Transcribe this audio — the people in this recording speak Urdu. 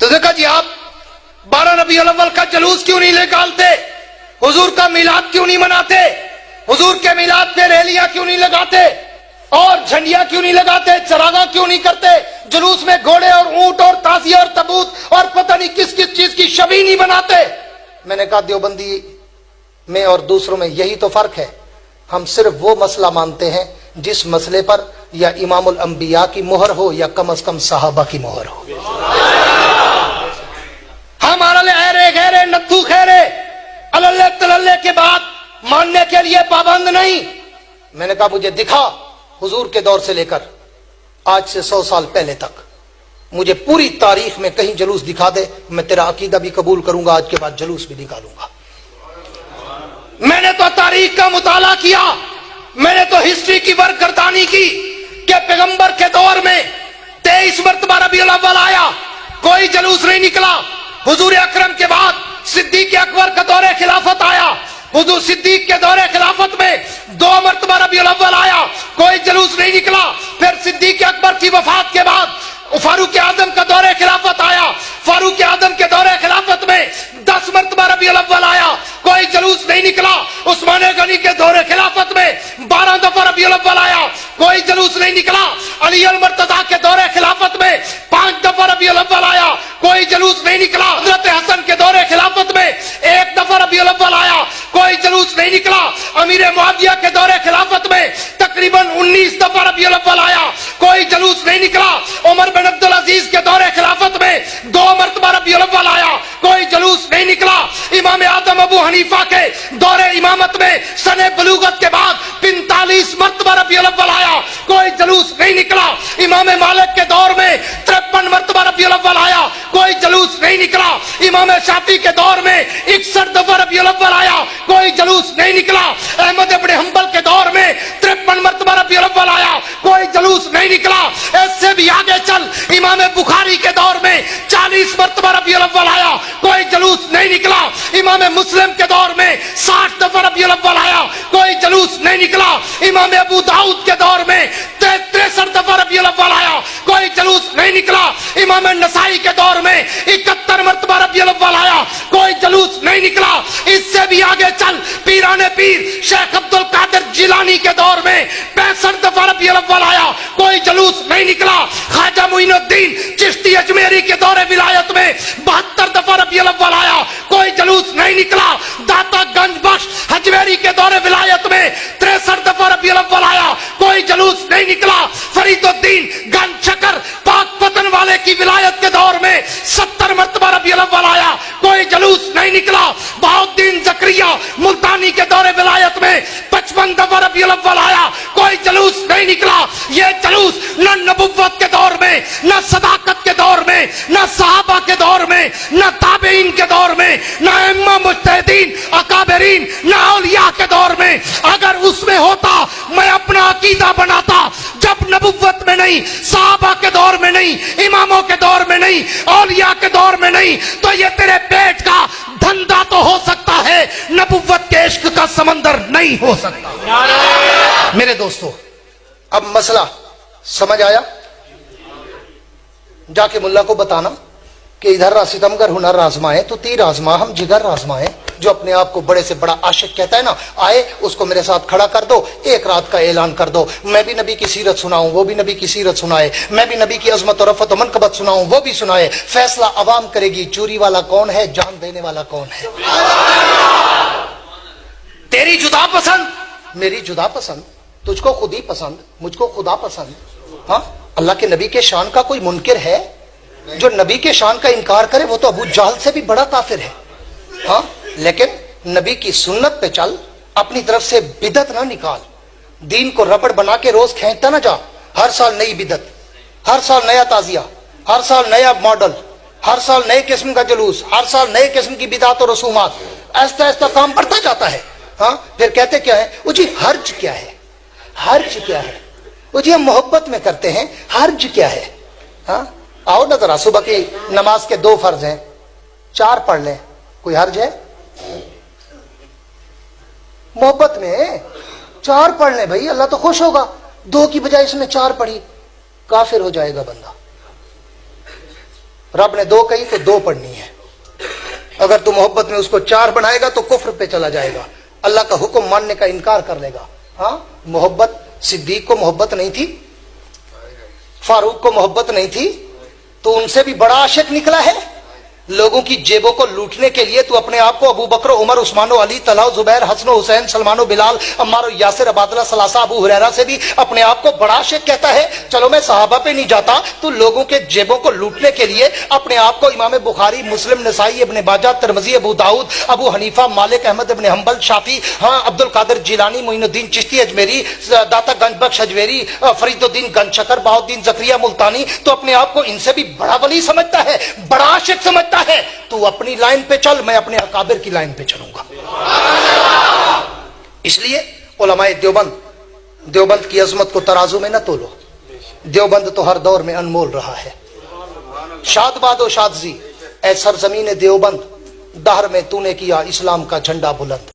تو دیکھا جی آپ 12 ربیع الاول کا جلوس کیوں نہیں نکالتے؟ حضور کا میلاد کیوں نہیں مناتے؟ حضور کے میلاد پہ ریلیاں کیوں نہیں لگاتے اور جھنڈیاں کیوں نہیں لگاتے؟ چراغاں کیوں نہیں کرتے؟ جلوس میں گھوڑے اور اونٹ اور تازیہ اور تبوت اور پتہ نہیں کس کس چیز کی شبیہ نہیں بناتے؟ میں نے کہا دیوبندی میں اور دوسروں میں یہی تو فرق ہے، ہم صرف وہ مسئلہ مانتے ہیں جس مسئلے پر یا امام الانبیاء کی مہر ہو یا کم از کم صحابہ کی مہر ہو۔ ہمارا لہرے گہرے نتھو خیرے اللہ تللے کے بعد ماننے کے لیے پابند نہیں۔ میں نے کہا مجھے دکھا حضور کے دور سے لے کر آج سے 100 سال پہلے تک مجھے پوری تاریخ میں کہیں جلوس دکھا دے، میں تیرا عقیدہ بھی قبول کروں گا، آج کے بعد جلوس بھی نکالوں گا۔ میں نے تو تاریخ کا مطالعہ کیا، میں نے تو ہسٹری کی برگردانی کی کہ پیغمبر کے دور میں 23 مرتبہ ربیع الاول آیا، کوئی جلوس نہیں نکلا۔ حضور اکرم کے بعد صدیق اکبر کا دور خلافت آیا، حضور صدیق کے دور خلافت میں 2 مرتبہ ربیع الاول آیا، کوئی جلوس نہیں نکلا۔ پھر صدیق اکبر کی وفات کے بعد فاروق اعظم کا دور خلافت آیا، فاروق اعظم کے دور خلافت میں 10 مرتبہ ربیع الاول آیا، کوئی جلوس نہیں نکلا۔ عثمان غنی کے دور خلافت میں 12 دفعہ ربیع الاول آیا، کوئی جلوس نہیں نکلا۔ علی المرتضیٰ کے دور خلافت میں 5 دفعہ ربیع الاول آیا، کوئی جلوس نہیں نکلا۔ حضرت حسن کے دور خلافت میں 1 دفعہ ربیع الاول آیا، کوئی جلوس نہیں نکلا۔ امیر معاویہ کے دور خلافت میں تقریباً 19 دفعہ ربیع الاول آیا، کوئی جلوس نہیں نکلا۔ عمر بن عبدالعزیز کے دور خلافت میں 2 مرتبہ ربیع الاول آیا، کوئی جلوس نہیں نکلا۔ امام اعظم ابو حنیفہ کے دور امامت میں سن بلوغت کے بعد 45 مرتبہ ربیع الاول آیا، کوئی جلوس نہیں نکلا۔ امام مالک کے دور میں 53 مرتبہ ربیع الاول آیا، کوئی جلوس نہیں نکلا۔ امام شافعی کے دور میں 61 دفعہ ربیع الاول آیا، کوئی جلوس نہیں نکلا۔ احمد ابن حنبل کے دور میں 53 مرتبہ ربیع الاول آیا، کوئی جلوس نہیں نکلا۔ اس سے بھی آگے چل، امام بخاری کے دور میں 40 مرتبہ ربیع الاول آیا، کوئی جلوس نہیں نکلا۔ امام مسلم کے دور میں 60 دفعہ ربیع الاول آیا، کوئی جلوس نہیں نکلا۔ امام ابو داؤد کے دور میں 63 دفعہ ربیع الاول آیا، کوئی جلوس نہیں نکلا۔ امام نسائی کے دور میں 71 مرتبہ ربیع الاول آیا، کوئی جلوس نہیں نکلا۔ اس سے بھی آگے چل، پیران پیر شیخ عبد القادر جیلانی کے دور میں 65 دفعہ ربیع الاول آیا، کوئی جلوس نہیں نکلا۔ خواجہ معین الدین چشتی اجمیری کے دور ولایت میں 72 دفعہ ربیع الاول آیا، کوئی جلوس نہیں نکلا۔ داتا گنج بخش حجویری کے دور ولایت میں 63 دفعہ ربیع الاول آیا، کوئی جلوس نہیں نکلا۔ فرید الدین گنج شکر پاک پتن والے کی ولایت کے دور میں 70 مرتبہ ربیع الاول آیا، کوئی جلوس نہیں نکلا۔ بہاؤالدین زکریا ملتانی کے دور ولایت میں 55 دفعہ ربیع الاول آیا، کوئی جلوس نہیں نکلا۔ یہ جلوس نہ نبوت کے دور میں، نہ صداقت کے دور میں، نہ صحابہ کے دور میں، نہ تابعین کے دور میں، نہ ائمہ مجتہدین اکابرین، نہ اولیاء کے دور میں۔ اگر اس میں ہوتا میں اپنا عقیدہ بناتا، جب نبوت میں نہیں، صحابہ کے دور میں نہیں، اماموں کے دور میں نہیں، اولیاء کے دور میں نہیں، تو یہ تیرے پیٹ کا دھندا تو ہو سکتا ہے، نبوت کے عشق کا سمندر نہیں ہو سکتا۔ میرے دوستو، اب مسئلہ سمجھ آیا؟ جا کے ملا کو بتانا کہ ادھر ستمگر ہنر آزمائے تو تیر آزما ہم جگر آزمائے۔ جو اپنے آپ کو بڑے سے بڑا عاشق کہتا ہے نا، آئے اس کو میرے ساتھ کھڑا کر دو، ایک رات کا اعلان کر دو، میں بھی نبی کی سیرت سناؤں وہ بھی نبی کی سیرت سنائے، میں بھی نبی کی عظمت و رفعت و منقبت سناؤں وہ بھی سنائے۔ فیصلہ عوام کرے گی، چوری والا کون ہے، جان دینے والا کون ہے۔ تیری جدا پسند، میری جدا پسند، تجھ کو خود ہی پسند، مجھ کو خدا پسند۔ ہاں، اللہ کے نبی کے شان کا کوئی منکر ہے؟ جو نبی کے شان کا انکار کرے وہ تو ابو جہل سے بھی بڑا کافر ہے۔ ہاں، لیکن نبی کی سنت پہ چل، اپنی طرف سے بدعت نہ نکال، دین کو ربڑ بنا کے روز کھینچتا نہ جا۔ ہر سال نئی بدعت، ہر سال نیا تعزیہ، ہر سال نیا ماڈل، ہر سال نئے قسم کا جلوس، ہر سال نئے قسم کی بدعت و رسومات، ایسا ایسا کام بڑھتا جاتا ہے۔ ہاں، پھر کہتے کیا ہے؟ وہ جی حرج کیا ہے، حرج کیا ہے؟ وہ جی ہم محبت میں کرتے ہیں، حرج کیا ہے؟ ہاں، آؤ نا ذرا، صبح کی نماز کے 2 فرض ہیں، 4 پڑھ لیں، کوئی حرج ہے؟ محبت میں 4 پڑھ لیں بھائی، اللہ تو خوش ہوگا۔ 2 کی بجائے اس میں 4 پڑھی، کافر ہو جائے گا بندہ۔ رب نے 2 کہی تو 2 پڑھنی ہے. اگر تو محبت میں اس کو 4 بنائے گا تو کفر پہ چلا جائے گا, اللہ کا حکم ماننے کا انکار کر لے گا. ہاں محبت, صدیق کو محبت نہیں تھی, فاروق کو محبت نہیں تھی, تو ان سے بھی بڑا عاشق نکلا ہے. لوگوں کی جیبوں کو لوٹنے کے لیے تو اپنے آپ کو ابو بکر, عمر, عثمان و علی, طلحہ و زبیر, حسن و حسین, سلمان و بلال, عمار و یاسر, عبادلہ, ثلاثہ, ابو ہریرہ سے بھی اپنے آپ کو بڑا عاشق کہتا ہے. چلو میں صحابہ پہ نہیں جاتا, تو لوگوں کے جیبوں کو لوٹنے کے لیے اپنے آپ کو امام بخاری, مسلم, نسائی, ابن ماجہ, ترمذی, ابو داؤد, ابو حنیفہ, مالک, احمد ابن حنبل, شافعی, ہاں عبد القادر جیلانی, معین الدین چشتی اجمیری, داتا گنج بخش اجمیری, فرید الدین گنج شکر, بہاؤالدین زکریہ ملتانی, تو اپنے آپ کو ان سے بھی بڑا ولی سمجھتا ہے, بڑا عاشق سمجھتا ہے. تو اپنی لائن پہ چل, میں اپنے اکابر کی لائن پہ چلوں گا. اس لیے علماء دیوبند کی عظمت کو ترازو میں نہ تولو. دیوبند تو ہر دور میں انمول رہا ہے. شاد باد و شادزی, اے سرزمین دیوبند, دہر میں تو نے کیا اسلام کا جھنڈا بلند.